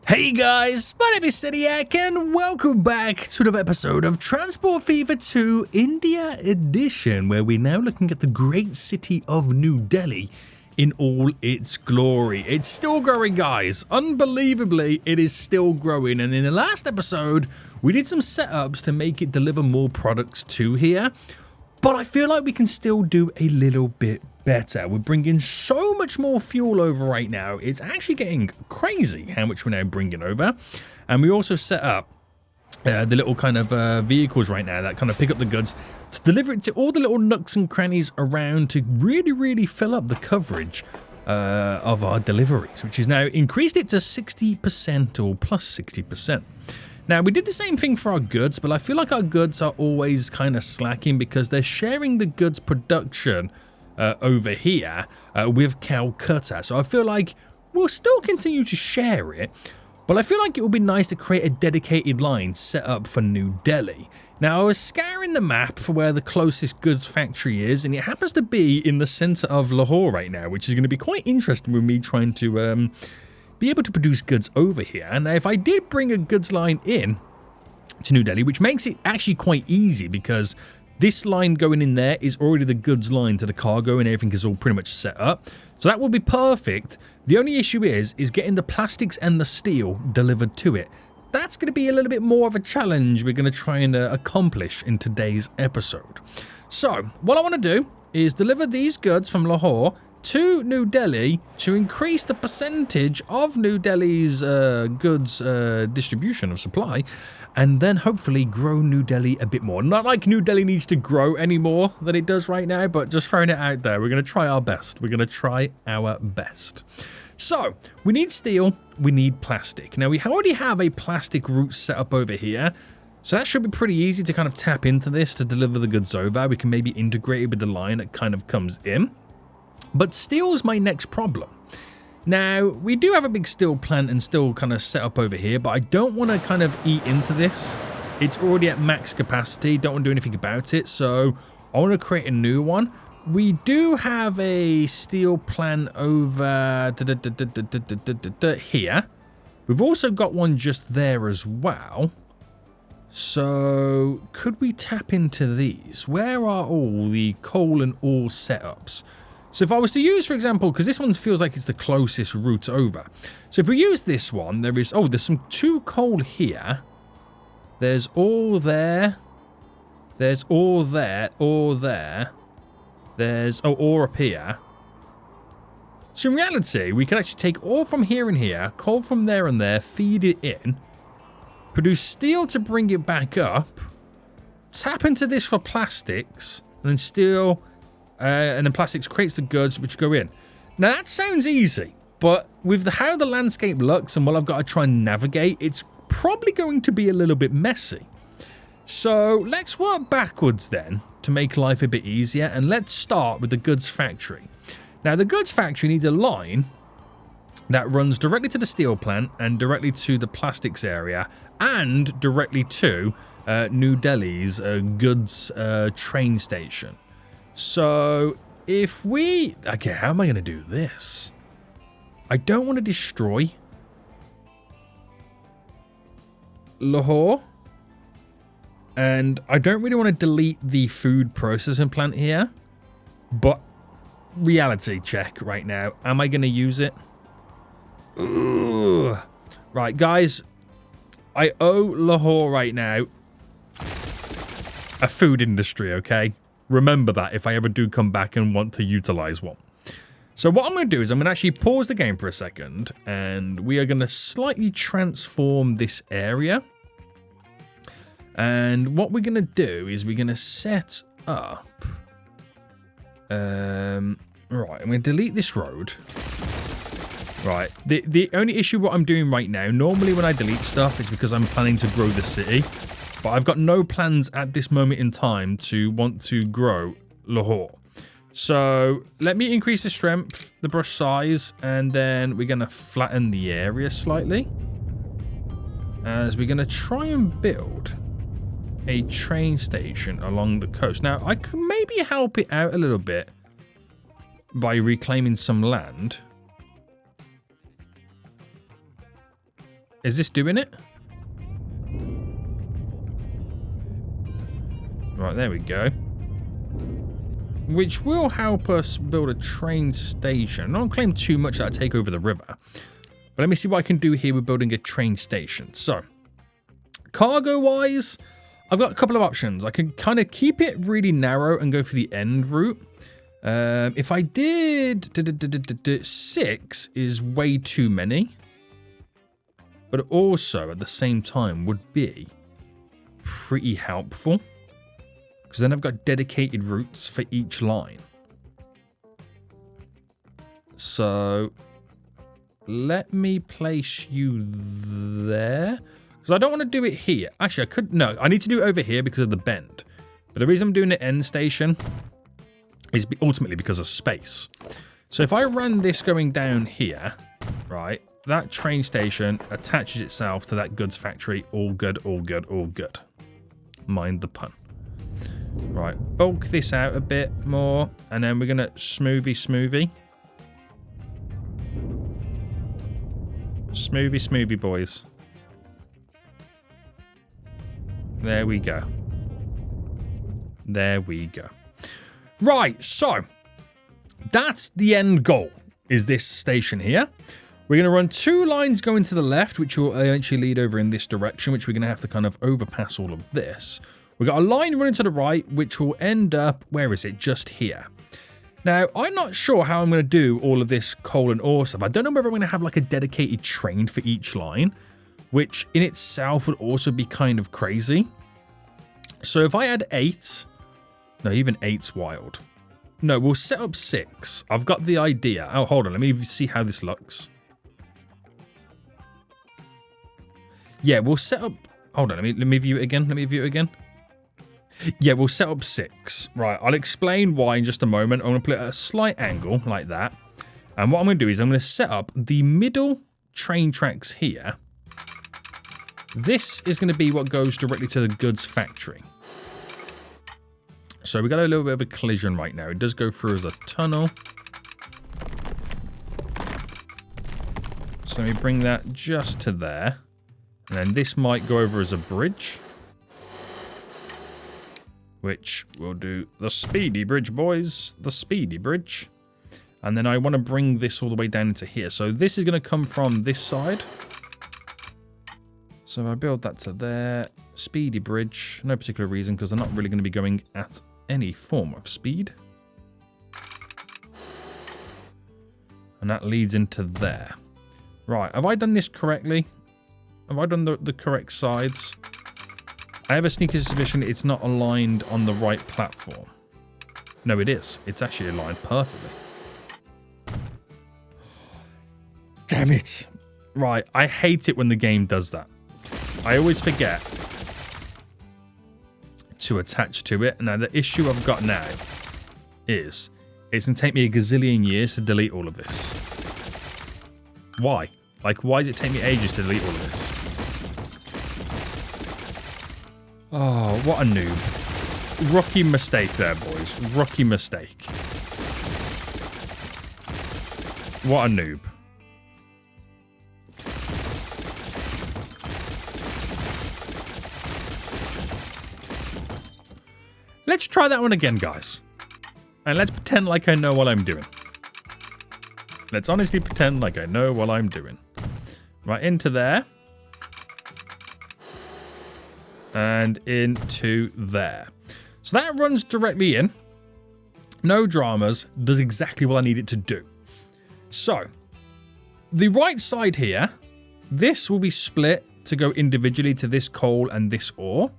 Hey guys, my name is Seniac and welcome back to another episode of Transport Fever 2 India Edition, where we're now looking at the great city of New Delhi in all its glory. It's still growing, guys. Unbelievably, it is still growing, and in the last episode, we did some setups to make it deliver more products to here, but I feel like we can still do a little bit better. We're bringing so much more fuel over right now. It's actually getting crazy how much we're now bringing over. And we also set up the little kind of vehicles right now that kind of pick up the goods to deliver it to all the little nooks and crannies around to really fill up the coverage of our deliveries, which is now increased it to 60% or plus 60%. Now, we did the same thing for our goods, but I feel like our goods are always kind of slacking because they're sharing the goods production over here with Calcutta. So I feel like we'll still continue to share it, but I feel like it would be nice to create a dedicated line set up for New Delhi. Now, I was scouring the map for where the closest goods factory is, and it happens to be in the center of Lahore right now, which is going to be quite interesting with me trying to be able to produce goods over here. And if I did bring a goods line in to New Delhi, which makes it actually quite easy because this line going in there is already the goods line to the cargo and everything is all pretty much set up. So that will be perfect. The only issue is getting the plastics and the steel delivered to it. That's going to be a little bit more of a challenge we're going to try and accomplish in today's episode. So what I want to do is deliver these goods from Lahore to New Delhi to increase the percentage of New Delhi's goods distribution of supply, and then hopefully grow New Delhi a bit more. Not like New Delhi needs to grow any more than it does right now, but just throwing it out there. We're going to try our best. We're going to try our best. So, we need steel, we need plastic. Now, we already have a plastic route set up over here, so that should be pretty easy to kind of tap into this to deliver the goods over. We can maybe integrate it with the line that kind of comes in. But steel's my next problem. Now, we do have a big steel plant and steel kind of set up over here, but I don't want to kind of eat into this. It's already at max capacity, don't want to do anything about it, so I want to create a new one. We do have a steel plant over here. We've also got one just there as well. So, could we tap into these? Where are all the coal and ore setups? So if I was to use, for example, because this one feels like it's the closest route over. So if we use this one, there's some 2 coal here. There's ore there. There's ore there, ore there. There's, ore up here. So in reality, we could actually take ore from here and here, coal from there and there, feed it in, produce steel to bring it back up, tap into this for plastics, and then steel. And then plastics creates the goods which go in. Now that sounds easy, but with how the landscape looks and what I've got to try and navigate, it's probably going to be a little bit messy. So let's work backwards then to make life a bit easier, and let's start with the goods factory. Now the goods factory needs a line that runs directly to the steel plant and directly to the plastics area and directly to New Delhi's goods train station. So, if we... Okay, how am I going to do this? I don't want to destroy Lahore. And I don't really want to delete the food processing plant here. But, reality check right now. Am I going to use it? Ugh. Right, guys. I owe Lahore right now a food industry, okay? Remember that if I ever do come back and want to utilize one. So what I'm going to do is I'm going to actually pause the game for a second, and we are going to slightly transform this area. And what we're going to do is we're going to set up... right, I'm going to delete this road. Right, the only issue what I'm doing right now, normally when I delete stuff, it's because I'm planning to grow the city. But I've got no plans at this moment in time to want to grow Lahore. So let me increase the strength, the brush size, and then we're going to flatten the area slightly. As we're going to try and build a train station along the coast. Now, I could maybe help it out a little bit by reclaiming some land. Is this doing it? Right, there we go. Which will help us build a train station. I don't claim too much that I take over the river. But let me see what I can do here with building a train station. So, cargo-wise, I've got a couple of options. I can kind of keep it really narrow and go for the end route. If I did 6 is way too many. But also, at the same time, would be pretty helpful. Because then I've got dedicated routes for each line. So, let me place you there. Because I don't want to do it here. Actually, I could... No, I need to do it over here because of the bend. But the reason I'm doing the end station is ultimately because of space. So if I ran this going down here, right, that train station attaches itself to that goods factory. All good, all good, all good. Mind the pun. Right, bulk this out a bit more, and then we're going to smoothie. Smoothie, boys. There we go. There we go. Right, so that's the end goal, is this station here. We're going to run 2 lines going to the left, which will eventually lead over in this direction, which we're going to have to kind of overpass all of this. We've got a line running to the right, which will end up, where is it? Just here. Now, I'm not sure how I'm going to do all of this coal and ore stuff. I don't know whether I'm going to have like a dedicated train for each line, which in itself would also be kind of crazy. So if I add 8, no, even 8's wild. No, we'll set up 6. I've got the idea. Oh, hold on. Let me see how this looks. Yeah, we'll set up... Hold on. Let me view it again. Yeah, we'll set up 6. Right, I'll explain why in just a moment. I'm going to put it at a slight angle like that. And what I'm going to do is I'm going to set up the middle train tracks here. This is going to be what goes directly to the goods factory. So we got a little bit of a collision right now. It does go through as a tunnel. So let me bring that just to there. And then this might go over as a bridge. Which we'll do the speedy bridge, boys. The speedy bridge. And then I want to bring this all the way down into here. So this is going to come from this side. So if I build that to there. Speedy bridge. No particular reason, because they're not really going to be going at any form of speed. And that leads into there. Right, have I done this correctly? Have I done the correct sides? I have a sneaky suspicion it's not aligned on the right platform. No, it is. It's actually aligned perfectly. Damn it. Right, I hate it when the game does that. I always forget to attach to it. Now, the issue I've got now is it's going to take me a gazillion years to delete all of this. Why? Like, why does it take me ages to delete all of this? Oh, what a noob. Rookie mistake there, boys. Rookie mistake. What a noob. Let's try that one again, guys. And let's pretend like I know what I'm doing. Let's honestly pretend like I know what I'm doing. Right, into there. And into there. So that runs directly in. No dramas. Does exactly what I need it to do. So, the right side here, this will be split to go individually to this coal and this ore.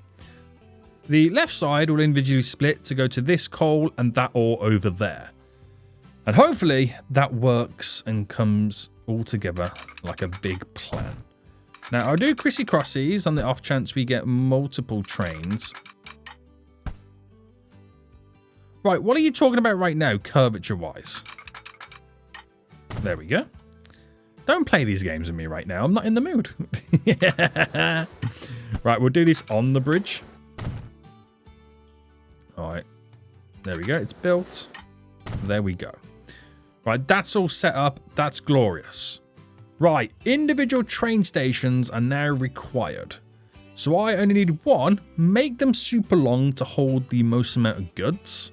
The left side will individually split to go to this coal and that ore over there. And hopefully that works and comes all together like a big plan. Now, I'll do crissy-crossies on the off chance we get multiple trains. Right, what are you talking about right now, curvature-wise? There we go. Don't play these games with me right now. I'm not in the mood. Yeah. Right, we'll do this on the bridge. All right. There we go. It's built. There we go. Right, that's all set up. That's glorious. Right, individual train stations are now required. So I only need one, make them super long to hold the most amount of goods.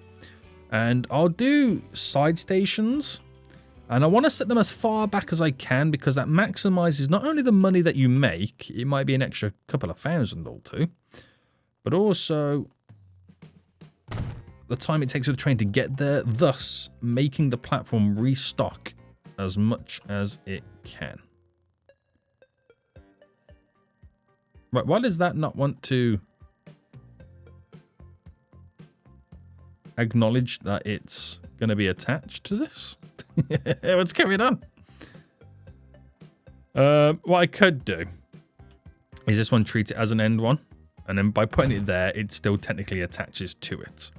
And I'll do side stations. And I want to set them as far back as I can because that maximizes not only the money that you make, it might be an extra couple of thousand or two, but also the time it takes for the train to get there, thus making the platform restock as much as it can. Right, why does that not want to acknowledge that it's going to be attached to this? What's going on? What I could do is this one treat it as an end one, and then by putting it there, it still technically attaches to it.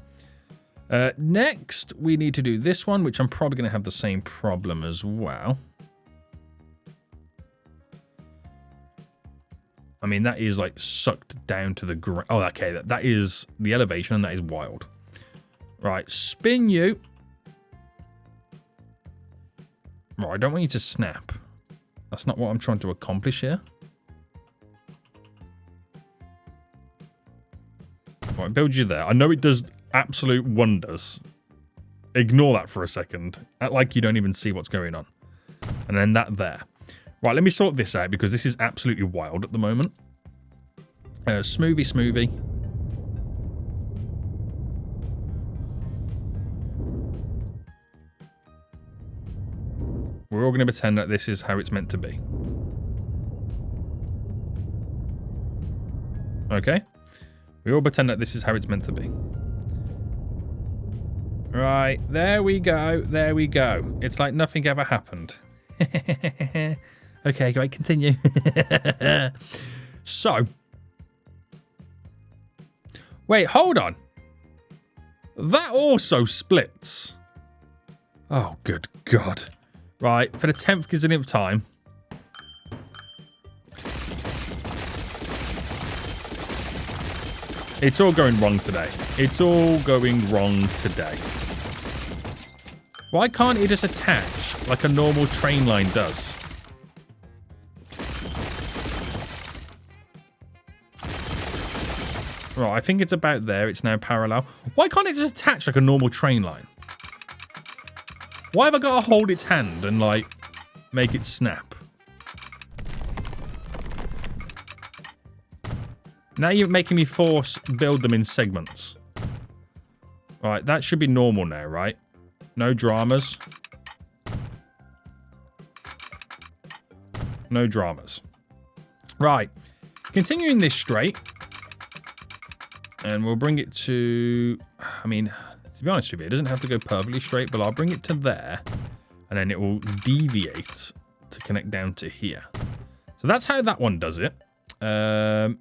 Next, we need to do this one, which I'm probably going to have the same problem as well. I mean, that is like sucked down to the ground. Oh, okay. That is the elevation, and that is wild. Right, spin you. Right, I don't want you to snap. That's not what I'm trying to accomplish here. Right, build you there. I know it does absolute wonders. Ignore that for a second. Act like you don't even see what's going on. And then that there. Right, let me sort this out because this is absolutely wild at the moment. Smoothie. We're all going to pretend that this is how it's meant to be. Okay? We all pretend that this is how it's meant to be. Right, there we go. There we go. It's like nothing ever happened. Okay, great, continue. So. Wait, hold on. That also splits. Oh, good God. Right, for the 10th gazillionth time. It's all going wrong today. It's all going wrong today. Why can't it just attach like a normal train line does? Right, I think it's about there. It's now parallel. Why can't it just attach like a normal train line? Why have I got to hold its hand and, like, make it snap? Now you're making me force build them in segments. Right, that should be normal now, right? No dramas. No dramas. Right. Continuing this straight. And we'll bring it to... I mean... To be honest with you, it doesn't have to go perfectly straight, but I'll bring it to there, and then it will deviate to connect down to here. So that's how that one does it.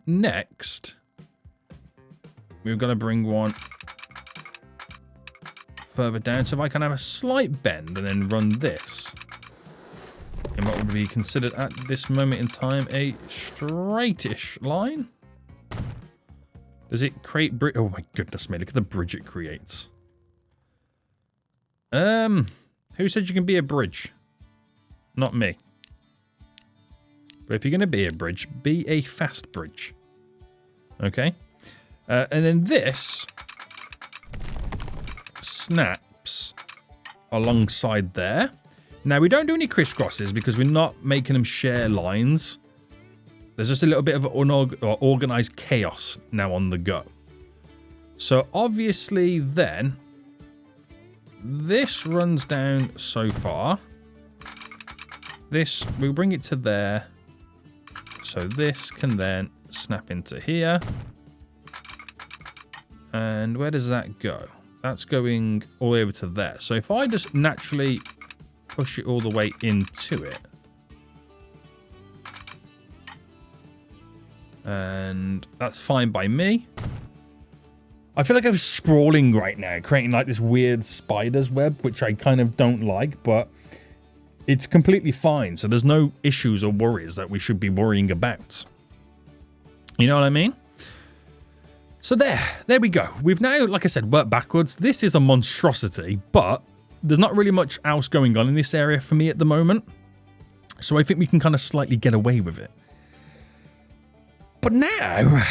Next, we've got to bring one further down, so if I can have a slight bend and then run this in what would be considered at this moment in time a straightish line. Does it create bridge? Oh my goodness me, look at the bridge it creates. Who said you can be a bridge? Not me. But if you're going to be a bridge, be a fast bridge. Okay? And then this snaps alongside there. Now, we don't do any crisscrosses because we're not making them share lines. There's just a little bit of organized chaos now on the go. So, obviously, then, this runs down so far. This, we'll bring it to there. So, this can then snap into here. And where does that go? That's going all the way over to there. So, if I just naturally push it all the way into it. And that's fine by me. I feel like I'm sprawling right now, creating like this weird spider's web, which I kind of don't like, but it's completely fine. So there's no issues or worries that we should be worrying about. You know what I mean? So there we go. We've now, like I said, worked backwards. This is a monstrosity, but there's not really much else going on in this area for me at the moment. So I think we can kind of slightly get away with it. But now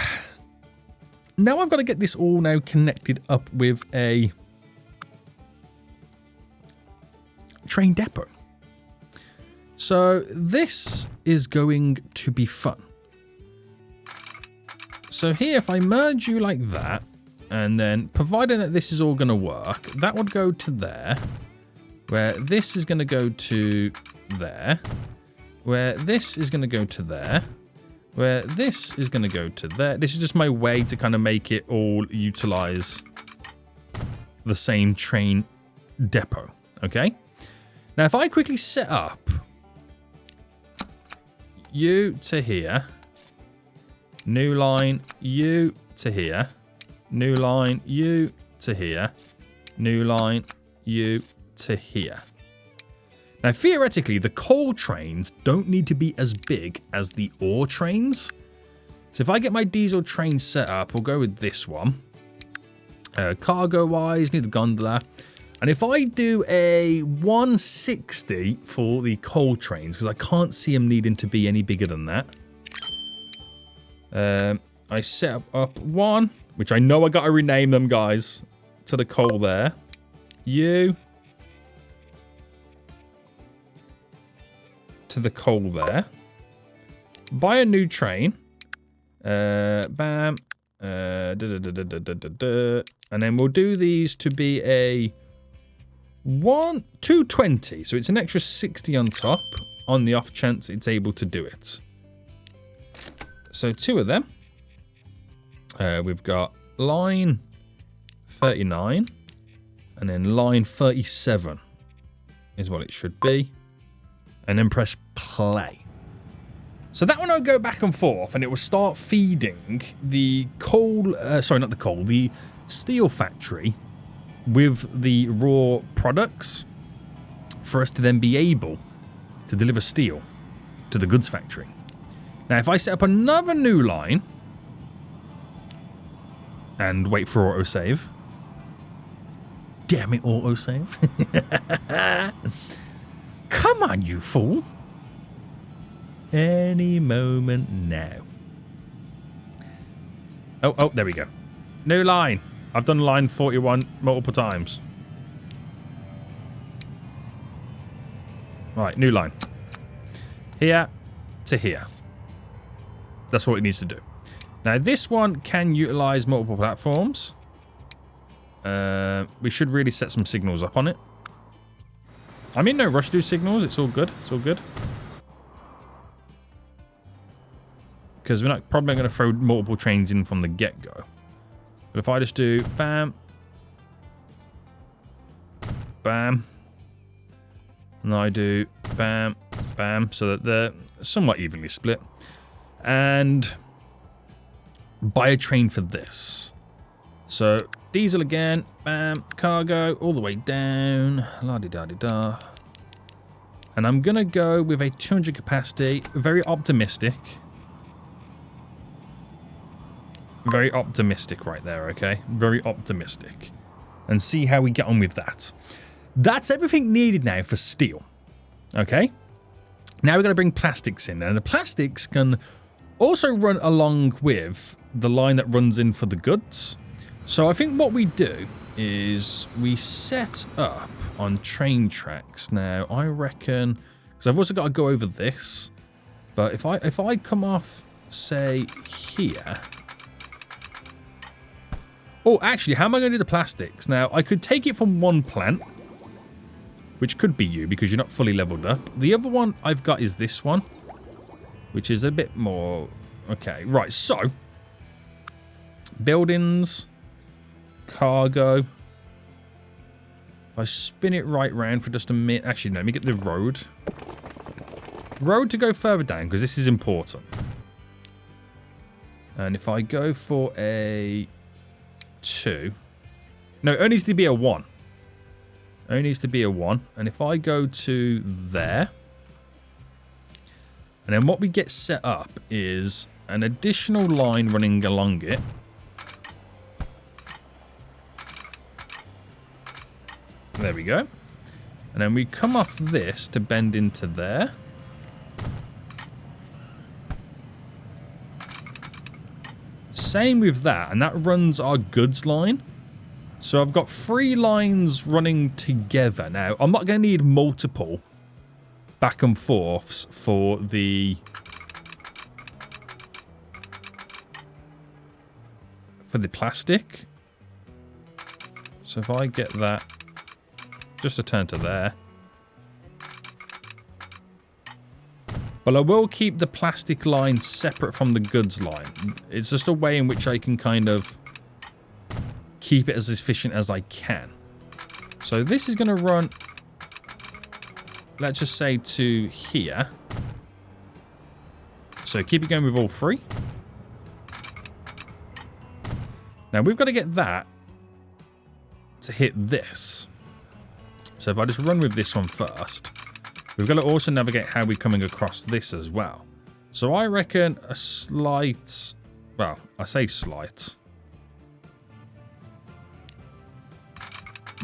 I've got to get this all now connected up with a train depot. So this is going to be fun. So here, if I merge you like that, and then providing that this is all going to work, that would go to there, where this is going to go to there, where this is going to go to there, where this is going to go to there. This is just my way to kind of make it all utilize the same train depot, okay? Now, if I quickly set up you to here, new line, you to here, new line, you to here, new line, you to here. Now, theoretically, the coal trains don't need to be as big as the ore trains. So if I get my diesel train set up, we'll go with this one. Cargo-wise, need the gondola. And if I do a 160 for the coal trains, because I can't see them needing to be any bigger than that. I set up one, which I know I got to rename them, guys, to the coal there. You. To the coal there. Buy a new train. Bam. And then we'll do these to be a 220. So it's an extra 60 on top on the off chance it's able to do it. So 2 of them. We've got line 39 and then line 37 is what it should be. And then press play. So that one will go back and forth and it will start feeding the coal, sorry, not the coal, the steel factory with the raw products for us to then be able to deliver steel to the goods factory. Now, if I set up another new line and wait for autosave. Damn it, autosave. Come on, you fool. Any moment now. Oh, there we go. New line. I've done line 41 multiple times. Right, new line. Here to here. That's what it needs to do. Now, this one can utilize multiple platforms. We should really set some signals up on it. I'm in no rush to do signals. It's all good. It's all good. Because we're not probably going to throw multiple trains in from the get-go. But if I just do bam, bam, and I do bam, bam, so that they're somewhat evenly split. And buy a train for this. So diesel again, bam, cargo, all the way down, la-di-da-di-da. And I'm going to go with a 200 capacity, very optimistic. Very optimistic right there, okay? Very optimistic. And see how we get on with that. That's everything needed now for steel. Okay? Now we're going to bring plastics in. And the plastics can also run along with the line that runs in for the goods. So I think what we do is we set up on train tracks. Now, I reckon... because I've also got to go over this. But if I come off, say, here... Oh, actually, how am I going to do the plastics? Now, I could take it from one plant, which could be you because you're not fully leveled up. The other one I've got is this one, which is a bit more... Okay, right, so... buildings, cargo. If I spin it right round for just a minute... Actually, no, let me get the road. Road to go further down because this is important. And if I go for a... 2. No, it only needs to be a 1. It only needs to be a 1. And if I go to there, and then what we get set up is an additional line running along it. There we go. And then we come off this to bend into there. Same with that, and that runs our goods line. So I've got 3 lines running together. Now, I'm not going to need multiple back and forths for the plastic. So if I get that just to turn to there. But I will keep the plastic line separate from the goods line. It's just a way in which I can kind of keep it as efficient as I can. So this is going to run, let's just say, to here. So keep it going with all 3. Now we've got to get that to hit this. So if I just run with this one first, we've got to also navigate how we're coming across this as well. So I reckon a slight, well, I say slight.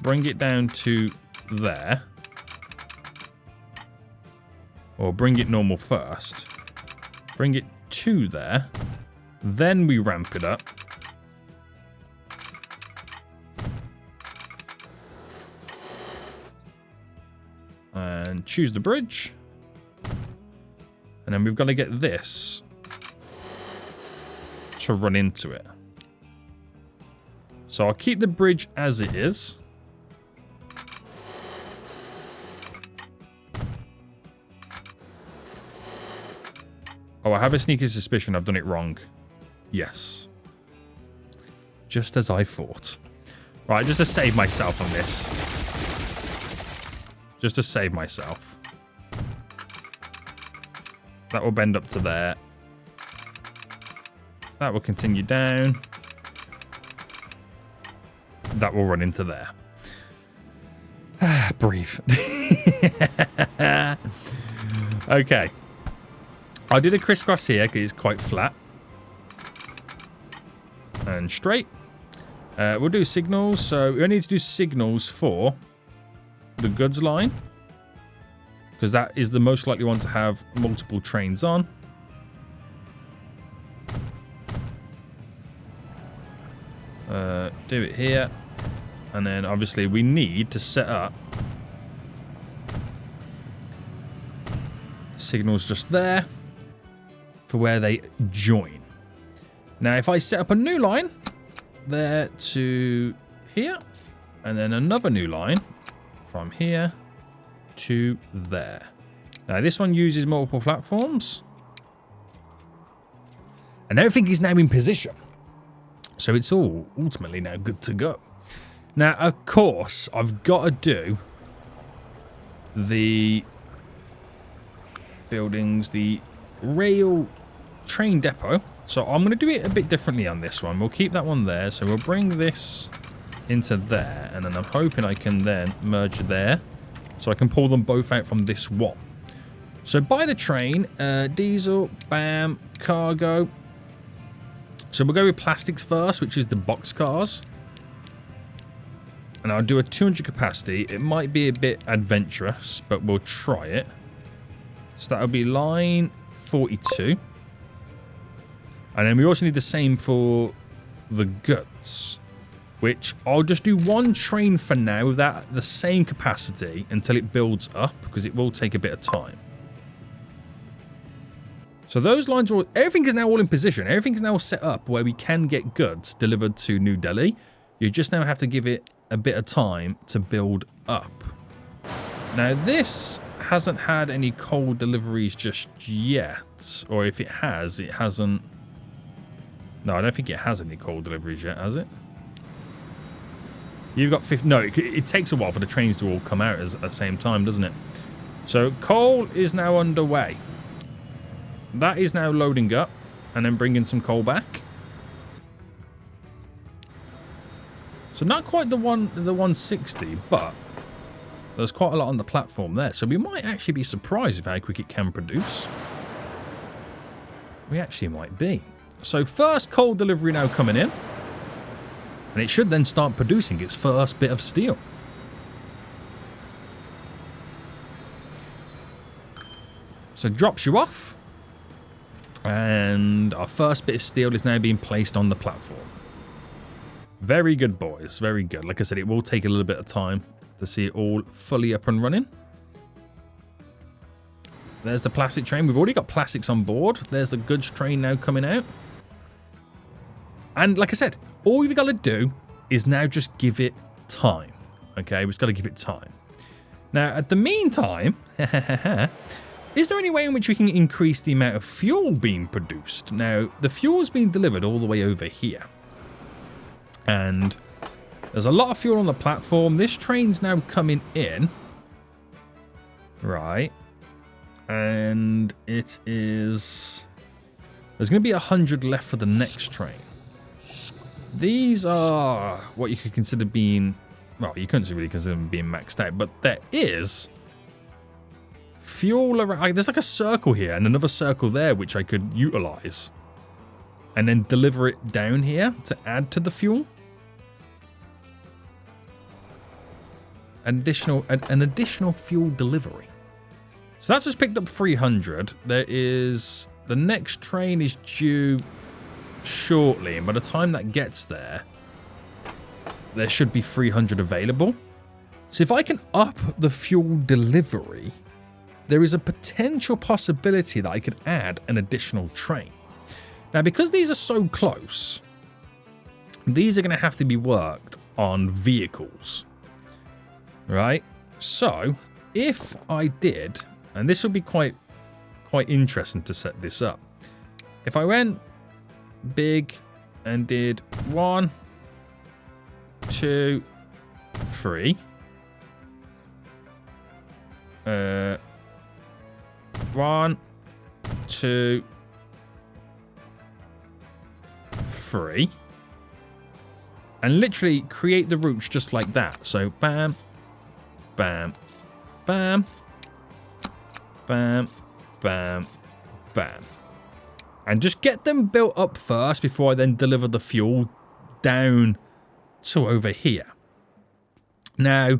Bring it down to there. Or bring it normal first. Bring it to there. Then we ramp it up. And choose the bridge. And then we've got to get this to run into it. So I'll keep the bridge as it is. Oh, I have a sneaky suspicion I've done it wrong. Yes. Just as I thought. Right, just to save myself on this. Just to save myself. That will bend up to there. That will continue down. That will run into there. Breathe. Okay. I did a crisscross here because it's quite flat. And straight. We'll do signals. So we only need to do signals for the goods line, because that is the most likely one to have multiple trains on. Do it here, and then obviously we need to set up signals just there for where they join. Now if I set up a new line there to here, and then another new line from here to there. Now this one uses multiple platforms. And everything is now in position. So it's all ultimately now good to go. Now, of course, I've got to do the buildings, the rail train depot. So I'm going to do it a bit differently on this one. We'll keep that one there. So we'll bring this into there, and then I'm hoping I can then merge there so I can pull them both out from this one. So by the train, diesel, bam, cargo. So we'll go with plastics first, which is the box cars, and I'll do a 200 capacity. It might be a bit adventurous, but we'll try it. So that'll be line 42, and then we also need the same for the goods, which I'll just do one train for now with that the same capacity until it builds up, because it will take a bit of time. So those lines are all, everything is now all in position. Everything is now set up where we can get goods delivered to New Delhi. You just now have to give it a bit of time to build up. Now this hasn't had any coal deliveries just yet, or if it has, it hasn't. No, I don't think it has any coal deliveries yet, has it? You've got 50. No, it takes a while for the trains to all come out at the same time, doesn't it? So coal is now underway. That is now loading up and then bringing some coal back. So not quite the 160, but there's quite a lot on the platform there. So we might actually be surprised with how quick it can produce. We actually might be. So first coal delivery now coming in. And it should then start producing its first bit of steel. So drops you off. And our first bit of steel is now being placed on the platform. Very good, boys. Very good. Like I said, it will take a little bit of time to see it all fully up and running. There's the plastic train. We've already got plastics on board. There's the goods train now coming out. And like I said, all we've got to do is now just give it time. Okay, we've just got to give it time. Now, at the meantime, is there any way in which we can increase the amount of fuel being produced? Now, the fuel's being delivered all the way over here. And there's a lot of fuel on the platform. This train's now coming in. Right. And it is... There's going to be 100 left for the next train. These are what you could consider being... Well, you couldn't really consider them being maxed out, but there is fuel around. There's like a circle here and another circle there, which I could utilize and then deliver it down here to add to the fuel. An additional fuel delivery. So that's just picked up 300. There is... The next train is due shortly, and by the time that gets there, there should be 300 available. So if I can up the fuel delivery, there is a potential possibility that I could add an additional train. Now, because these are so close, these are going to have to be worked on vehicles, right? So if I did, and this would be quite interesting to set this up. If I went big and did 1, 2, 3. 1, 2, 3. And literally create the routes just like that. So bam, bam, bam, bam, bam, bam. And just get them built up first before I then deliver the fuel down to over here. Now,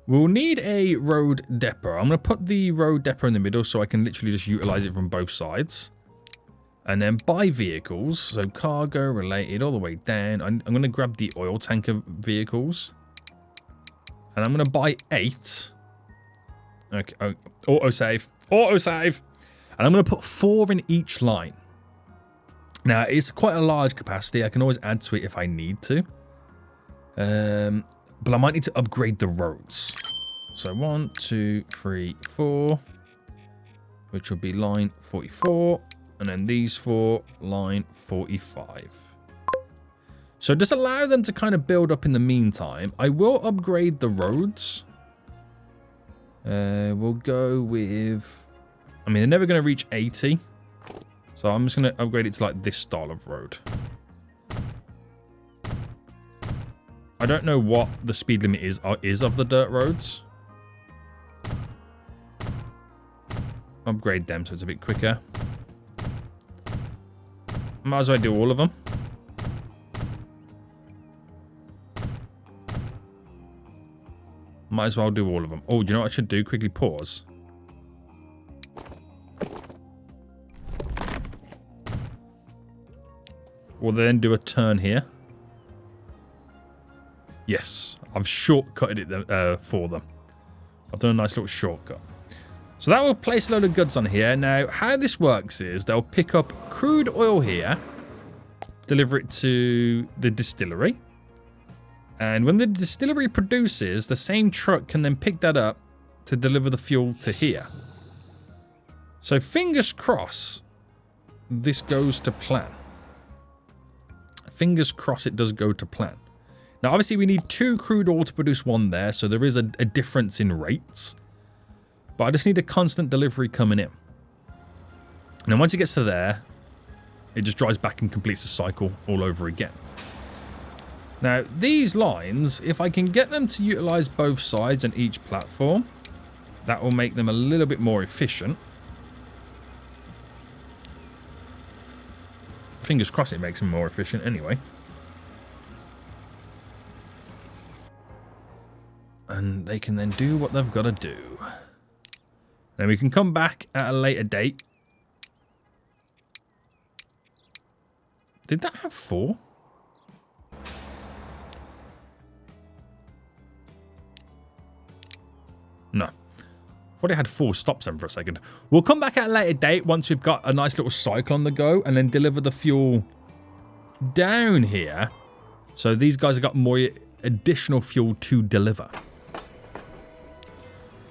we'll need a road depot. I'm going to put the road depot in the middle so I can literally just utilize it from both sides. And then buy vehicles. So cargo related all the way down. I'm going to grab the oil tanker vehicles. And I'm going to buy 8. Okay. Oh, autosave. Autosave. And I'm going to put 4 in each line. Now, it's quite a large capacity. I can always add to it if I need to. But I might need to upgrade the roads. So 1, 2, 3, 4. Which will be line 44. And then these 4, line 45. So just allow them to kind of build up in the meantime. I will upgrade the roads. We'll go with... I mean, they're never going to reach 80. So I'm just going to upgrade it to like this style of road. I don't know what the speed limit is of the dirt roads. Upgrade them so it's a bit quicker. Might as well do all of them. Might as well do all of them. Oh, do you know what I should do? Quickly pause. We'll then do a turn here. Yes, I've shortcutted it for them. I've done a nice little shortcut. So that will place a load of goods on here. Now, how this works is they'll pick up crude oil here, deliver it to the distillery. And when the distillery produces, the same truck can then pick that up to deliver the fuel to here. So fingers crossed, this goes to plan. Fingers crossed it does go to plan. Now, obviously, we need 2 crude oil to produce 1 there, so there is a difference in rates. But I just need a constant delivery coming in. And then once it gets to there, it just drives back and completes the cycle all over again. Now, these lines, if I can get them to utilize both sides on each platform, that will make them a little bit more efficient. Fingers crossed it makes them more efficient anyway. And they can then do what they've got to do. Then we can come back at a later date Did that have 4? No. I thought it had 4 stops then for a second. We'll come back at a later date once we've got a nice little cycle on the go and then deliver the fuel down here. So these guys have got more additional fuel to deliver.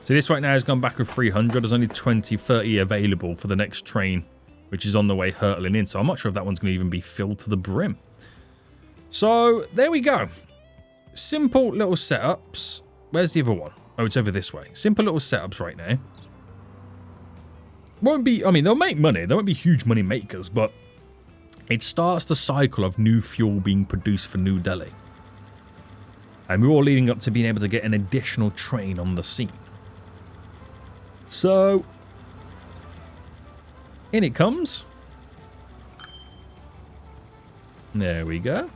So this right now has gone back with 300. There's only 20, 30 available for the next train, which is on the way hurtling in. So I'm not sure if that one's going to even be filled to the brim. So there we go. Simple little setups. Where's the other one? Oh, it's over this way. Simple little setups right now. Won't be, I mean, they'll make money. They won't be huge money makers, but it starts the cycle of new fuel being produced for New Delhi. And we're all leading up to being able to get an additional train on the scene. So, in it comes. There we go.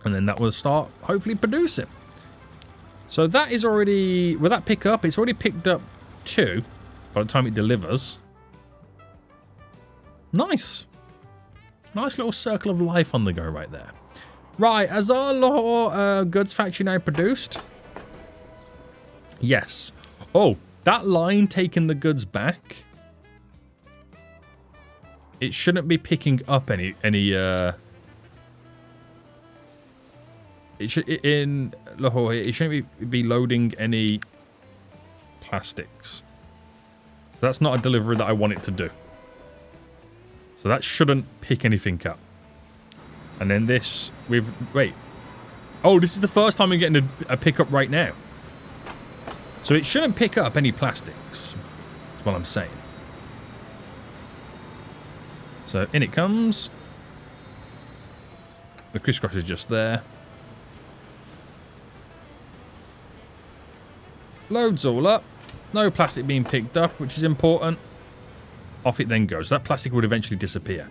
And then that will start, hopefully, producing. So that is already, will that pick up? It's already picked up 2 by the time it delivers. Nice. Nice little circle of life on the go right there. Right, has our Lahore goods factory now produced? Yes. Oh, that line taking the goods back. It shouldn't be picking up any it should, in Lahore, it shouldn't be loading any plastics. So that's not a delivery that I want it to do. So that shouldn't pick anything up. And then this, wait. Oh, this is the first time we're getting a pickup right now. So it shouldn't pick up any plastics. That's what I'm saying. So in it comes. The crisscross is just there. Loads all up. No plastic being picked up, which is important. Off it then goes. That plastic would eventually disappear.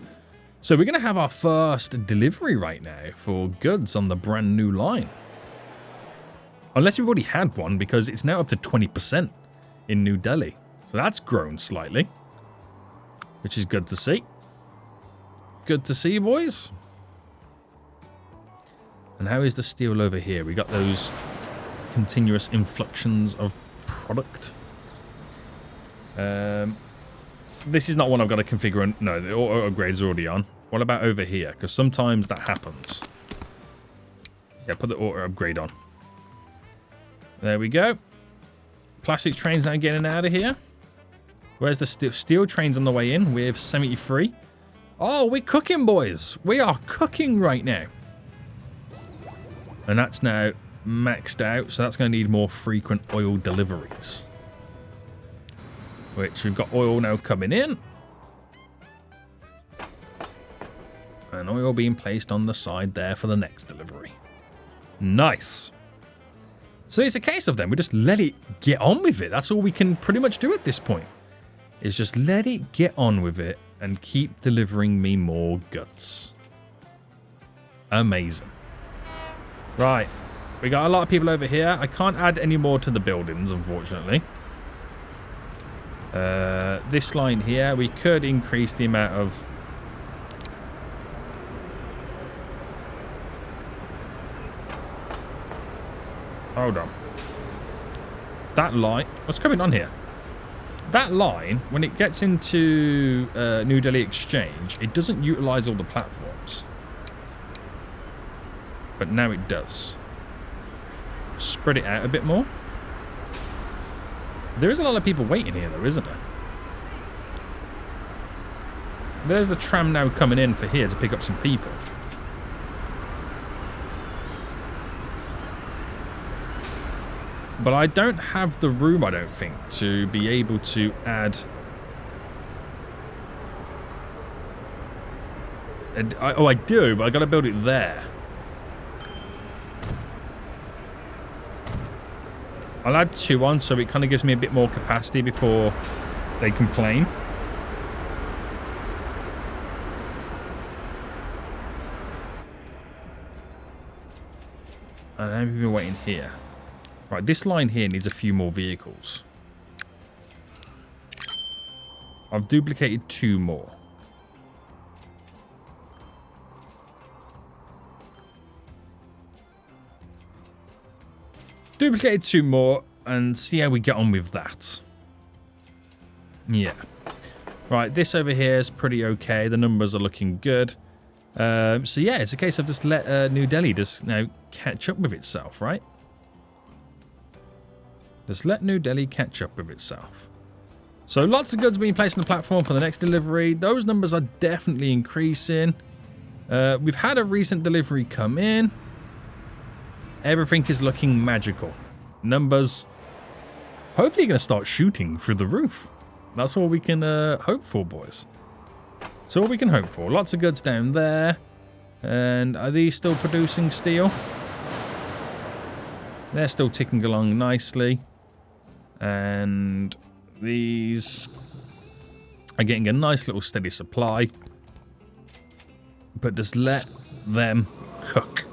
So we're going to have our first delivery right now for goods on the brand new line. Unless we've already had one, because it's now up to 20% in New Delhi. So that's grown slightly, which is good to see. Good to see, boys. And how is the steel over here? We got those continuous influxes of product. This is not one I've got to configure. No, the auto upgrade is already on. What about over here? Because sometimes that happens. Yeah, put the auto upgrade on. There we go. Plastic trains now getting out of here. Where's the steel trains on the way in? We have 73. Oh, we're cooking, boys. We are cooking right now. And that's now maxed out. So that's going to need more frequent oil deliveries. Which we've got oil now coming in. And oil being placed on the side there for the next delivery. Nice. So it's a case of then we just let it get on with it. That's all we can pretty much do at this point. Is just let it get on with it and keep delivering me more guts. Amazing. Right. We got a lot of people over here. I can't add any more to the buildings, unfortunately. This line here, we could increase the amount of... Hold on. That line... What's going on here? That line, when it gets into New Delhi Exchange, it doesn't utilize all the platforms. But now it does. Spread it out a bit more. There is a lot of people waiting here, though, isn't there? There's the tram now coming in for here to pick up some people. But I don't have the room, I don't think, to be able to add... Oh, I do, but I got to build it there. I'll add 2 on, so it kind of gives me a bit more capacity before they complain. And how many people waiting here? Right, this line here needs a few more vehicles. I've duplicated 2 more. Duplicated 2 more and see how we get on with that. Yeah. Right, this over here is pretty okay. The numbers are looking good. So yeah, it's a case of just let New Delhi just now catch up with itself, right? Just let New Delhi catch up with itself. So lots of goods being placed on the platform for the next delivery. Those numbers are definitely increasing. We've had a recent delivery come in. Everything is looking magical. Numbers hopefully going to start shooting through the roof. That's all we can hope for, boys. That's all we can hope for. Lots of goods down there. And are these still producing steel? They're still ticking along nicely. And these are getting a nice little steady supply. But just let them cook.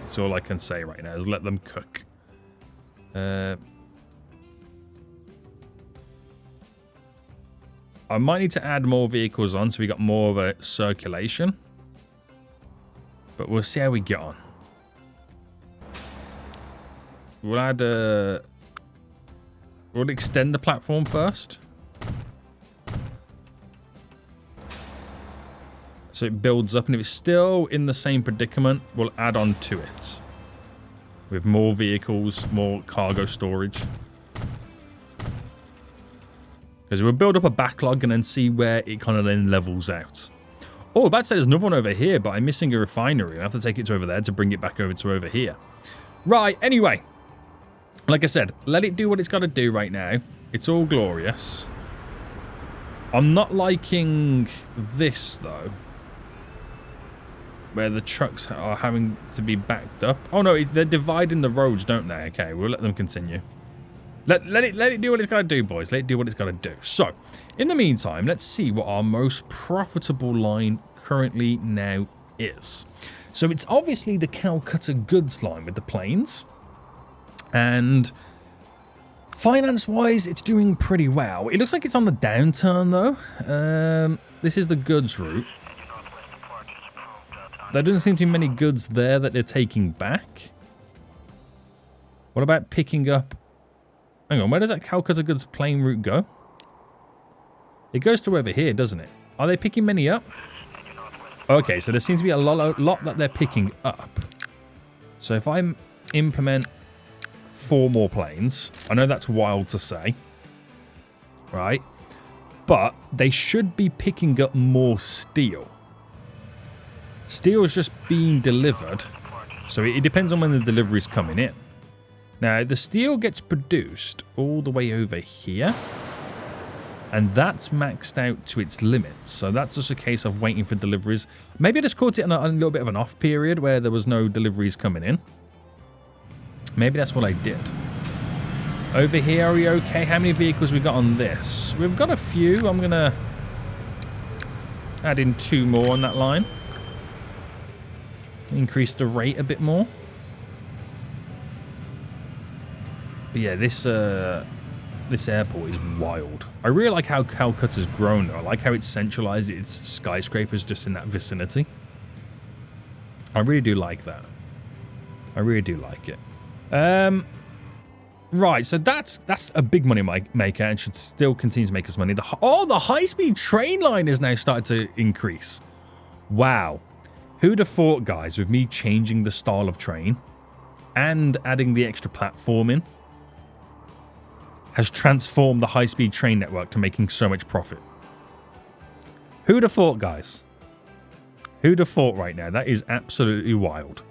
That's all I can say right now, is let them cook. I might need to add more vehicles on so we got more of a circulation. But we'll see how we get on. We'll add we'll extend the platform first. So it builds up, and if it's still in the same predicament, we'll add on to it. With more vehicles, more cargo storage. Because we'll build up a backlog and then see where it kind of then levels out. Oh, about to say there's another one over here, but I'm missing a refinery. I have to take it to over there to bring it back over to over here. Right, anyway. Like I said, let it do what it's got to do right now. It's all glorious. I'm not liking this, though. Where the trucks are having to be backed up. Oh, no, they're dividing the roads, don't they? Okay, we'll let them continue. Let it do what it's got to do, boys. Let it do what it's got to do. So, in the meantime, let's see what our most profitable line currently now is. So, it's obviously the Calcutta goods line with the planes. And finance-wise, it's doing pretty well. It looks like it's on the downturn, though. This is the goods route. There doesn't seem to be many goods there that they're taking back. What about picking up... Hang on, where does that Calcutta goods plane route go? It goes to over here, doesn't it? Are they picking many up? Okay, so there seems to be a lot that they're picking up. So if I implement 4 more planes, I know that's wild to say, right? But they should be picking up more steel. Steel is just being delivered, so it depends on when the delivery is coming in. Now, the steel gets produced all the way over here, and that's maxed out to its limits. So that's just a case of waiting for deliveries. Maybe I just caught it in a little bit of an off period where there was no deliveries coming in. Maybe that's what I did. Over here, are we okay? How many vehicles we got on this? We've got a few. I'm going to add in 2 more on that line. Increase the rate a bit more. But yeah, this airport is wild. I really like how Calcutta's grown, though. I like how it's centralized its skyscrapers just in that vicinity. I really do like that. I really do like it. Right, so that's a big money maker and should still continue to make us money. The high-speed train line is now starting to increase. Wow. Who'd have thought, guys, with me changing the style of train and adding the extra platform in, has transformed the high-speed train network to making so much profit. Who'd have thought, guys? Who'd have thought right now? That is absolutely wild.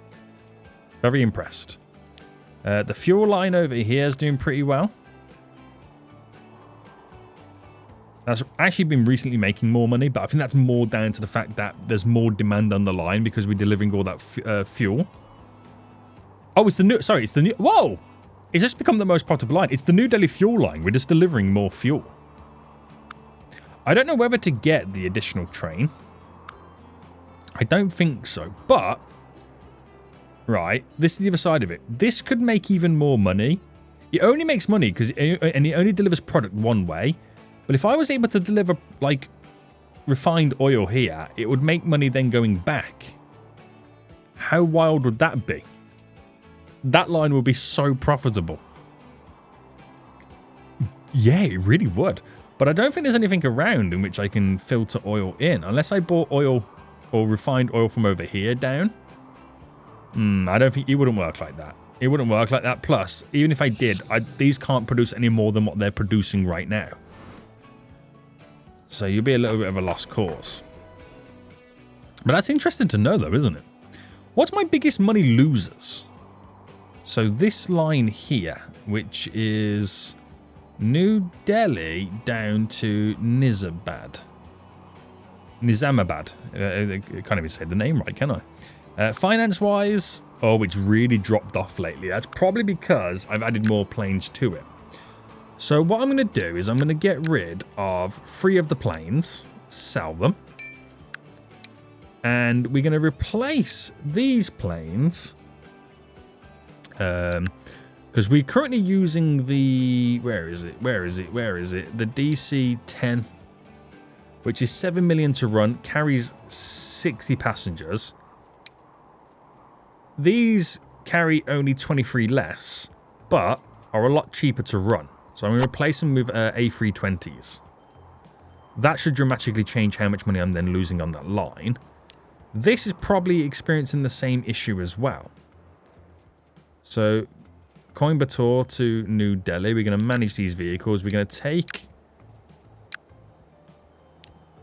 Very impressed. The fuel line over here is doing pretty well. That's actually been recently making more money, but I think that's more down to the fact that there's more demand on the line because we're delivering all that fuel. Oh, it's the new... Sorry, it's the new... Whoa! It's just become the most profitable line. It's the New Delhi fuel line. We're just delivering more fuel. I don't know whether to get the additional train. I don't think so. But, right, this is the other side of it. This could make even more money. It only makes money because it only delivers product one way. But if I was able to deliver, like, refined oil here, it would make money then going back. How wild would that be? that line will be so profitable. Yeah, it really would. But I don't think there's anything around in which I can filter oil in. Unless I bought oil or refined oil from over here down. I don't think it wouldn't work like that. It wouldn't work like that. Plus, even if I did, these can't produce any more than what they're producing right now. So you'll be a little bit of a lost cause. But that's interesting to know though, isn't it? What's my biggest money losers? So this line here, which is New Delhi down to Nizamabad. I can't even say the name right, can I? Finance-wise, it's really dropped off lately. That's probably because I've added more planes to it. So what I'm going to do is I'm going to get rid of 3 of the planes, sell them. And we're going to replace these planes. Because we're currently using the... Where is it? The DC-10, which is 7 million to run, carries 60 passengers. These carry only 23 less, but are a lot cheaper to run. So I'm going to replace them with A320s. That should dramatically change how much money I'm then losing on that line. This is probably experiencing the same issue as well. So, Coimbatore to New Delhi. We're going to manage these vehicles. We're going to take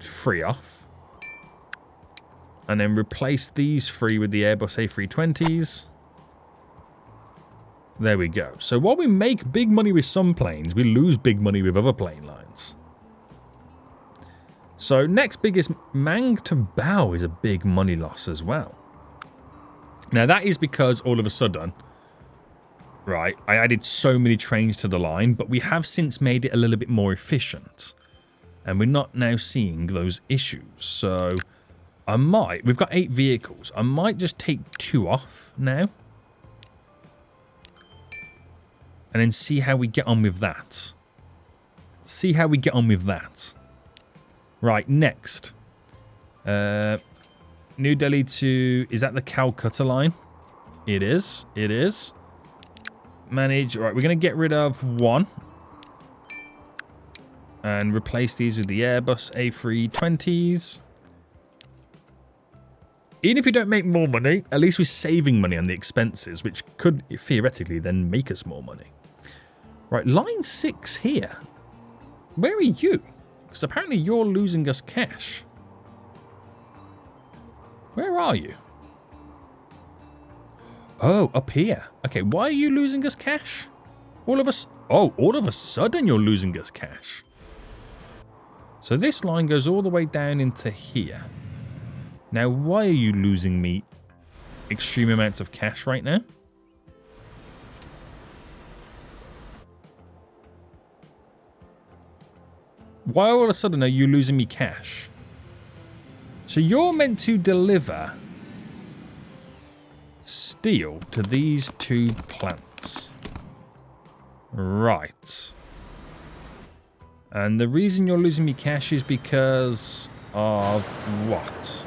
3 off. And then replace these 3 with the Airbus A320s. There we go. So while we make big money with some planes, we lose big money with other plane lines. So next biggest, Mang to Bao is a big money loss as well. Now that is because all of a sudden, right, I added so many trains to the line, but we have since made it a little bit more efficient. And we're not now seeing those issues. So we've got 8 vehicles. I might just take 2 off now. And then see how we get on with that. Right, next. New Delhi to... Is that the Calcutta line? It is. Manage. Right, we're going to get rid of 1. And replace these with the Airbus A320s. Even if we don't make more money, at least we're saving money on the expenses, which could theoretically then make us more money. Right, line 6 here. Where are you? Because apparently you're losing us cash. Where are you? Oh, up here. Okay, why are you losing us cash? All of a sudden you're losing us cash. So this line goes all the way down into here. Now, why are you losing me extreme amounts of cash right now? Why all of a sudden are you losing me cash? So you're meant to deliver steel to these 2 plants. Right. And the reason you're losing me cash is because of what?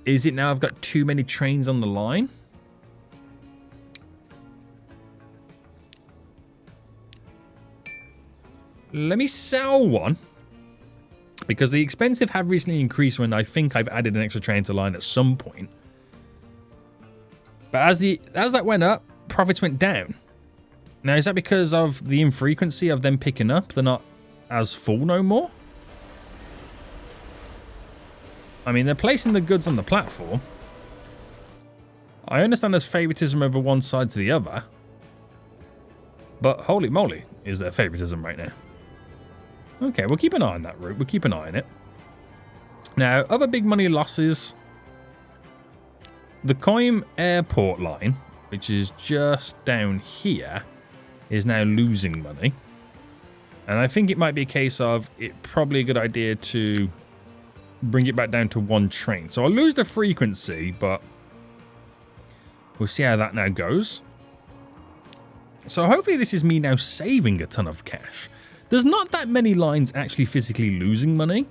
Is it now I've got too many trains on the line? Let me sell 1. Because the expensive have recently increased when I think I've added an extra train to the line at some point. But as that went up, profits went down. Now, is that because of the infrequency of them picking up? They're not as full no more? I mean, they're placing the goods on the platform. I understand there's favoritism over one side to the other. But holy moly, is there favoritism right now? Okay, we'll keep an eye on that route. We'll keep an eye on it. Now, other big money losses. The Coim Airport line, which is just down here, is now losing money. And I think it might be a case of it's probably a good idea to bring it back down to 1 train. So I'll lose the frequency, but we'll see how that now goes. So hopefully this is me now saving a ton of cash. There's not that many lines actually physically losing money.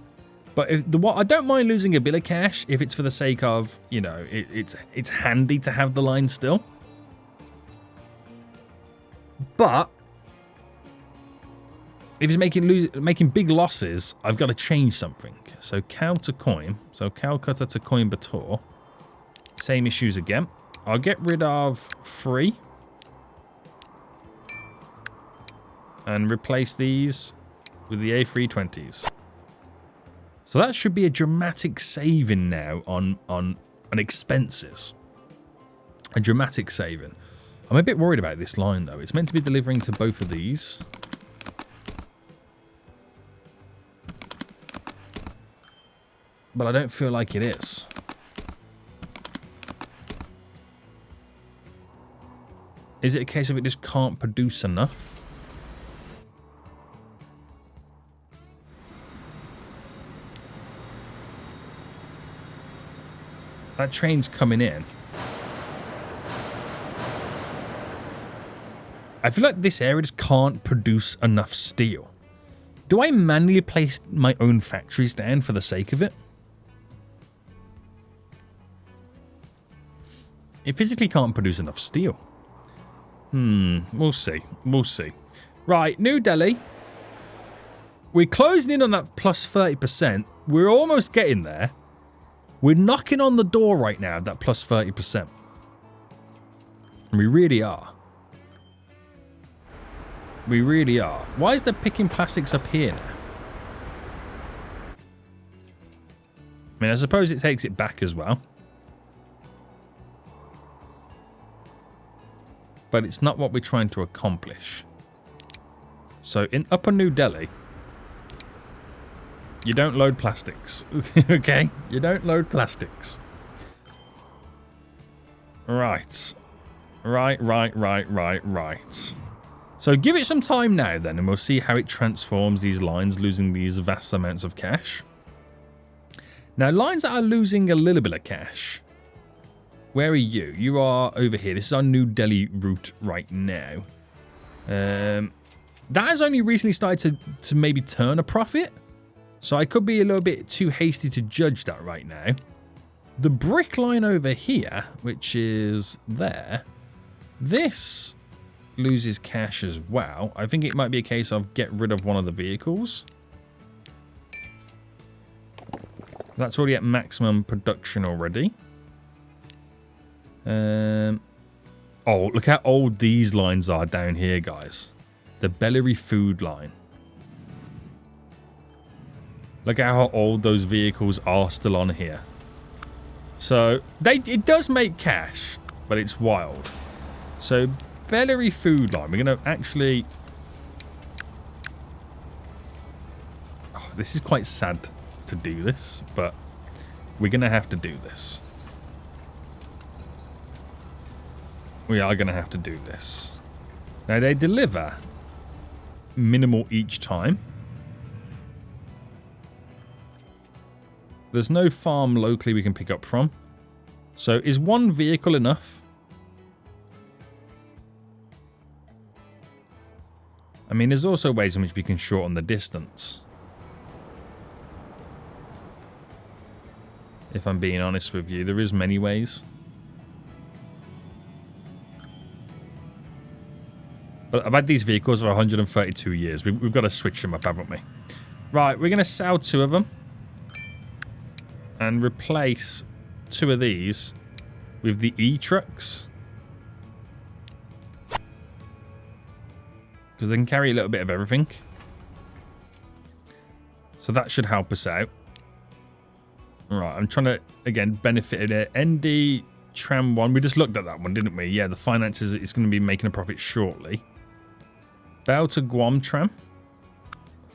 But I don't mind losing a bit of cash if it's for the sake of, you know, it's handy to have the line still. But if it's making big losses, I've got to change something. So cow to coin. So Calcutta to Coimbatore. Same issues again. I'll get rid of 3. And replace these with the A320s. So that should be a dramatic saving now on expenses. A dramatic saving. I'm a bit worried about this line though. It's meant to be delivering to both of these. But I don't feel like it is. Is it a case of it just can't produce enough? That train's coming in. I feel like this area just can't produce enough steel. Do I manually place my own factories down for the sake of it? It physically can't produce enough steel. We'll see. We'll see. Right, New Delhi. We're closing in on that plus 30%. We're almost getting there. We're knocking on the door right now, that plus 30%. We really are. We really are. Why is there picking plastics up here now? I mean, I suppose it takes it back as well. But it's not what we're trying to accomplish. So in Upper New Delhi, you don't load plastics. Okay? You don't load plastics. Right. Right. So give it some time now then, and we'll see how it transforms these lines, losing these vast amounts of cash. Now, lines that are losing a little bit of cash. Where are you? You are over here. This is our New Delhi route right now. That has only recently started to maybe turn a profit. So I could be a little bit too hasty to judge that right now. The brick line over here, which is there, this loses cash as well. I think it might be a case of get rid of one of the vehicles. That's already at maximum production already. Oh, look how old these lines are down here, guys. The Bellary food line. Look at how old those vehicles are still on here. So, it does make cash, but it's wild. So, Bellary food line. We're going to actually... Oh, this is quite sad to do this, but we're going to have to do this. We are going to have to do this. Now, they deliver minimal each time. There's no farm locally we can pick up from. So is one vehicle enough? I mean, there's also ways in which we can shorten the distance. If I'm being honest with you, there is many ways. But I've had these vehicles for 132 years. We've got to switch them up, haven't we? Right, we're going to sell 2 of them. And replace 2 of these with the E-trucks. Because they can carry a little bit of everything. So that should help us out. Right, I'm trying to, again, benefit it. ND Tram 1. We just looked at that one, didn't we? Yeah, the finances is going to be making a profit shortly. Bell to Guam Tram.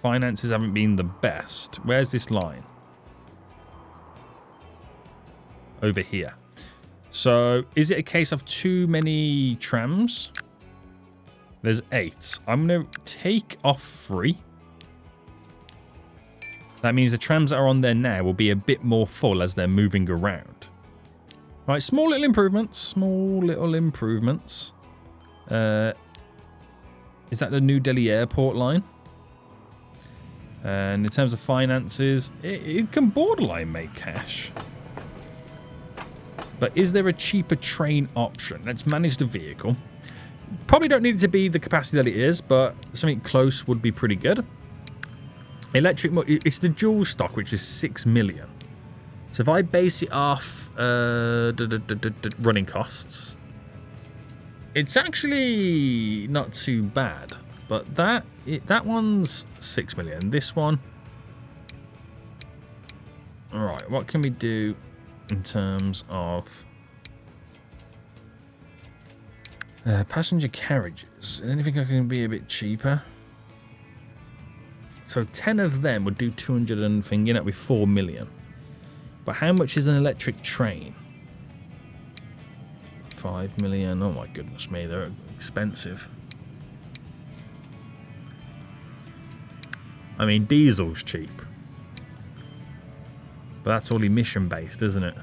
Finances haven't been the best. Where's this line? Over here. So, is it a case of too many trams? There's 8. I'm going to take off 3. That means the trams that are on there now will be a bit more full as they're moving around. Right, small little improvements. Small little improvements. Is that the New Delhi airport line? And in terms of finances, it can borderline make cash. But is there a cheaper train option? Let's manage the vehicle. Probably don't need it to be the capacity that it is, but something close would be pretty good. Electric, it's the dual stock, which is 6 million. So if I base it off running costs, it's actually not too bad. But that one's 6 million. This one, all right. What can we do in terms of passenger carriages? Is anything that can be a bit cheaper? So 10 of them would do 200 and thing, you know, with 4 million. But how much is an electric train? 5 million. Oh my goodness me, they're expensive. I mean, diesel's cheap. But that's all emission based, isn't it?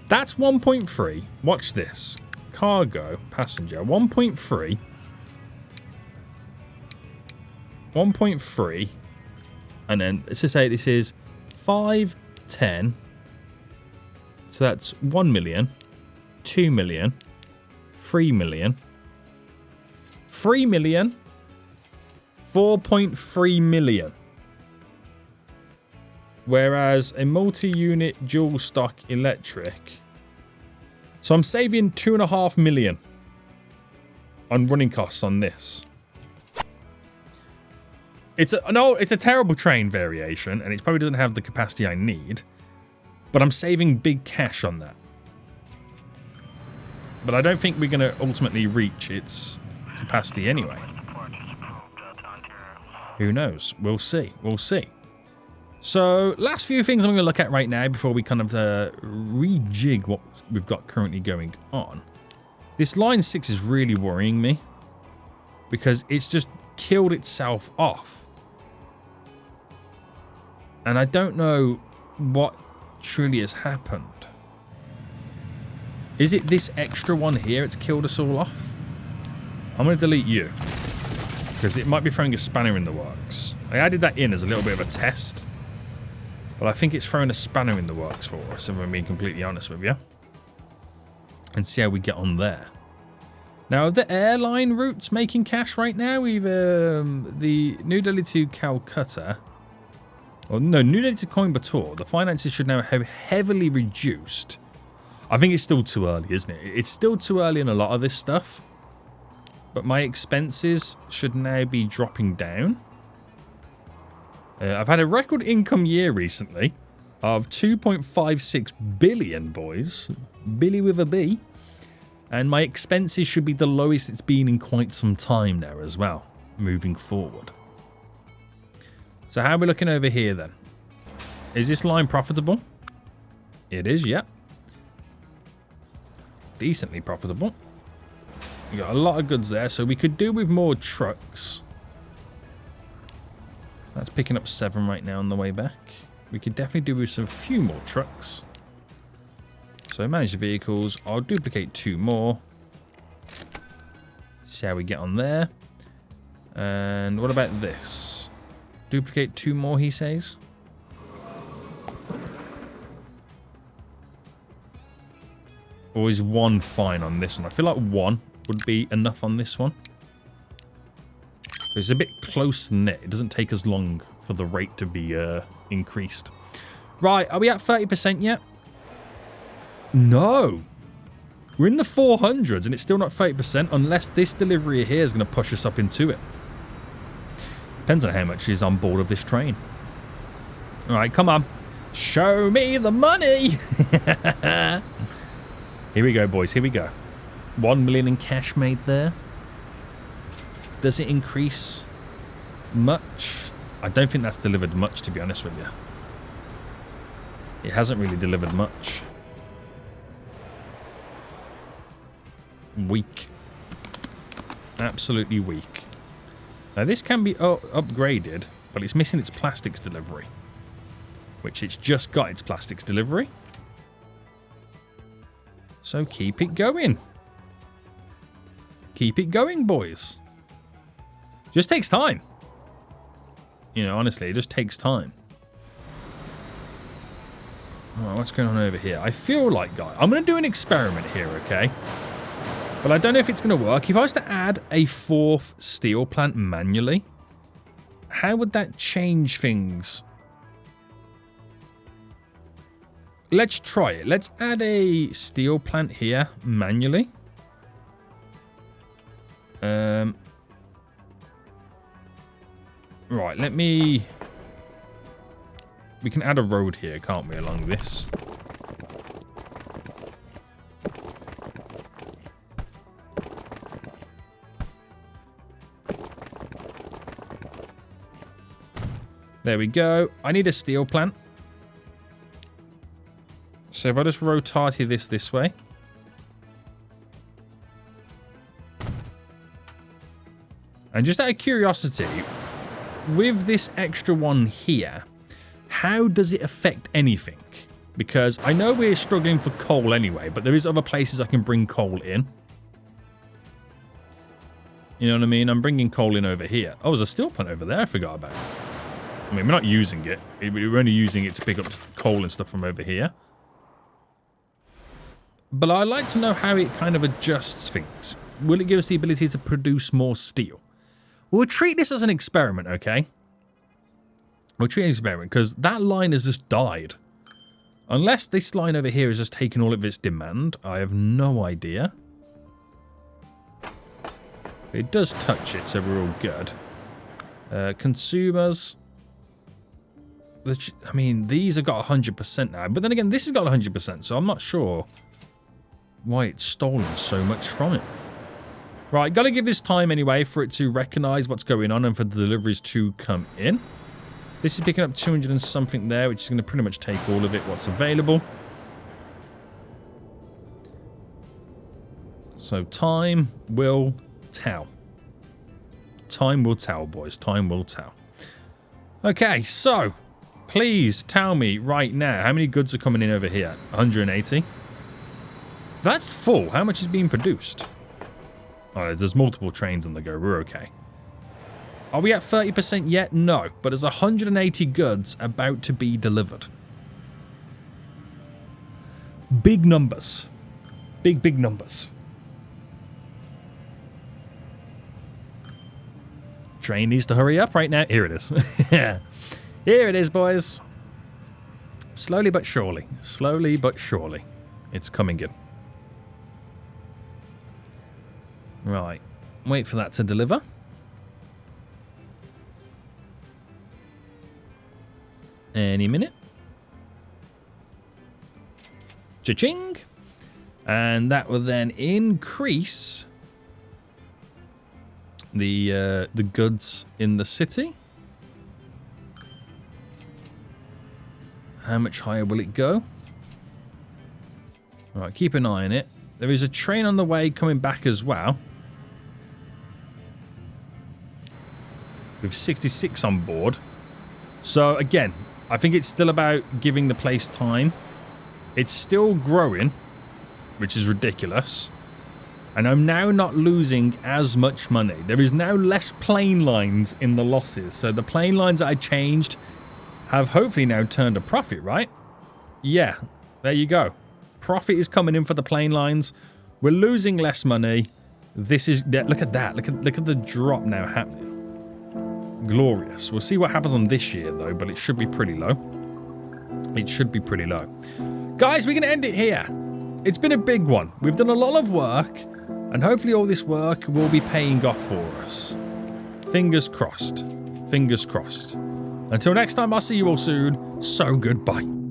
That's 1.3. Watch this. Cargo, passenger, 1.3. 1.3. And then, let's just say this is 5, 10. So that's 1 million, 2 million, 3 million, 3 million, 4.3 million. Whereas a multi-unit dual stock electric. So I'm saving 2.5 million on running costs on this. It's a terrible train variation, and it probably doesn't have the capacity I need. But I'm saving big cash on that. But I don't think we're going to ultimately reach its capacity anyway. Who knows? We'll see. We'll see. So, last few things I'm going to look at right now before we kind of rejig what we've got currently going on. This line 6 is really worrying me because it's just killed itself off. And I don't know what truly has happened. Is it this extra one here? It's killed us all off. I'm going to delete you because it might be throwing a spanner in the works. I added that in as a little bit of a test, but I think it's throwing a spanner in the works for us, if I'm being completely honest with you. And see how we get on there. Now, are the airline routes making cash right now? We've the New Delhi to Calcutta. Well, no, New Delhi to Coimbatore. The finances should now have heavily reduced. I think it's still too early, isn't it? It's still too early in a lot of this stuff. But my expenses should now be dropping down. I've had a record income year recently of 2.56 billion, boys. Billy with a B. And my expenses should be the lowest it's been in quite some time now as well, moving forward. So how are we looking over here then? Is this line profitable? It is, yeah. Decently profitable. We got a lot of goods there, so we could do with more trucks. That's picking up 7 right now on the way back. We could definitely do with some few more trucks. So manage the vehicles. I'll duplicate 2 more. See how we get on there. And what about this? Duplicate 2 more, he says. Or is 1 fine on this one? I feel like 1 would be enough on this one. It's a bit close knit. It doesn't take as long for the rate to be increased. Right, are we at 30% yet? No. We're in the 400s and it's still not 30% unless this delivery here is going to push us up into it. Depends on how much is on board of this train. All right, come on. Show me the money. Here we go, boys. Here we go. 1 million in cash made there. Does it increase much? I don't think that's delivered much, to be honest with you. It hasn't really delivered much. Weak. Absolutely weak. Now, this can be upgraded, but it's missing its plastics delivery. Which it's just got its plastics delivery. So keep it going. Keep it going, boys. Just takes time. You know, honestly, it just takes time. Alright, what's going on over here? I feel like, guys, I'm going to do an experiment here, okay? But I don't know if it's going to work. If I was to add a 4th steel plant manually, how would that change things? Let's try it. Let's add a steel plant here manually. Right, let me... We can add a road here, can't we, along this? There we go. I need a steel plant. So if I just rotate this way. And just out of curiosity, with this extra one here, how does it affect anything? Because I know we're struggling for coal anyway, but there is other places I can bring coal in. You know what I mean? I'm bringing coal in over here. Oh, there's a steel plant over there I forgot about. I mean, we're not using it. We're only using it to pick up coal and stuff from over here. But I'd like to know how it kind of adjusts things. Will it give us the ability to produce more steel? We'll treat this as an experiment, okay? We'll treat it as an experiment, because that line has just died. Unless this line over here has just taken all of its demand, I have no idea. It does touch it, so we're all good. Consumers. I mean, these have got 100% now. But then again, this has got 100%, so I'm not sure why it's stolen so much from it. Right, got to give this time anyway for it to recognize what's going on and for the deliveries to come in. This is picking up 200 and something there, which is going to pretty much take all of it, what's available. So time will tell. Time will tell, boys. Time will tell. Okay, so please tell me right now how many goods are coming in over here. 180. That's full. How much is being produced? Oh, there's multiple trains on the go. We're okay. Are we at 30% yet? No, but there's 180 goods about to be delivered. Big numbers. Big numbers. Train needs to hurry up right now. Here it is. Here it is, boys. Slowly but surely. Slowly but surely. It's coming in. Right. Wait for that to deliver. Any minute. Cha-ching. And that will then increase the goods in the city. How much higher will it go? All right, keep an eye on it. There is a train on the way coming back as well. With 66 on board. So again, I think it's still about giving the place time. It's still growing, which is ridiculous. And I'm now not losing as much money. There is now less plane lines in the losses. So the plane lines that I changed have hopefully now turned a profit, right? Yeah, there you go. Profit is coming in for the plane lines. We're losing less money. This is... Look at that. Look at the drop now happening. Glorious. We'll see what happens on this year, though, but it should be pretty low. It should be pretty low. Guys, we're going to end it here. It's been a big one. We've done a lot of work, and hopefully all this work will be paying off for us. Fingers crossed. Fingers crossed. Until next time, I'll see you all soon. So goodbye.